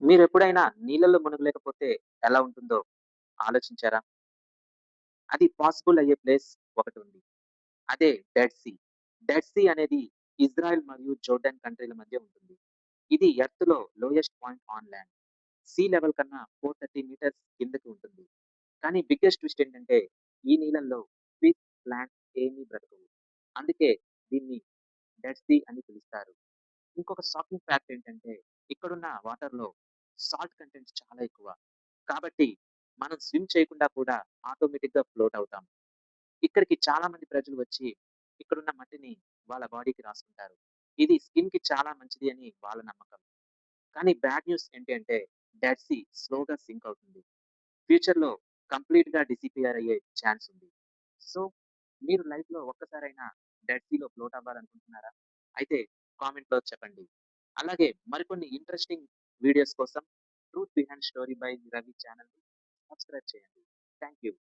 మీరెప్పుడైనా నీళ్ళలో మునగలేకపోతే ఎలా ఉంటుందో ఆలోచించారా? అది పాసిబుల్ అయ్యే ప్లేస్ ఒకటుంది. అదే డెడ్ సీ. డెడ్ సీ అనేది ఇజ్రాయెల్ మరియు జోర్డాన్ కంట్రీల మధ్య ఉంటుంది. ఇది ఎర్త్‌లో lowest point on land. Sea level కన్నా 430 మీటర్స్ కిందకి ఉంటుంది. కానీ బిగ్గెస్ట్ ట్విస్ట్ ఏంటంటే ఈ నీళ్ళల్లో ఫిష్, ప్లాంట్స్ ఏమీ బ్రతకవు. అందుకే దీన్ని డెడ్ సీ అని పిలుస్తారు. ఇంకొక షాకింగ్ ఫ్యాక్ట్ ఏంటంటే, ఇక్కడున్న వాటర్‌లో సాల్ట్ కంటెంట్ చాలా ఎక్కువ. కాబట్టి మనం స్విమ్ చేయకుండా కూడా ఆటోమేటిక్‌గా ఫ్లోట్ అవుతాం. ఇక్కడికి చాలా మంది ప్రజలు వచ్చి ఇక్కడున్న మట్టిని వాళ్ళ బాడీకి రాసుకుంటారు. ఇది స్కిన్‌కి చాలా మంచిది అని వాళ్ళ నమ్మకం. కానీ బ్యాడ్ న్యూస్ ఏంటి అంటే డెడ్ సీ స్లోగా సింక్ అవుతుంది. ఫ్యూచర్‌లో కంప్లీట్‌గా డిసిపియర్ అయ్యే ఛాన్స్ ఉంది. సో, మీరు లైఫ్‌లో ఒక్కసారైనా డెడ్ సీలో ఫ్లోట్ అవ్వాలనుకుంటున్నారా? అయితే కామెంట్‌లో చెప్పండి. అలాగే మరికొన్ని ఇంట్రెస్టింగ్ వీడియోస్ కోసం 'truth behind story by Ravi' ఛానెల్‌ని సబ్స్క్రైబ్ చేయండి. Thank you.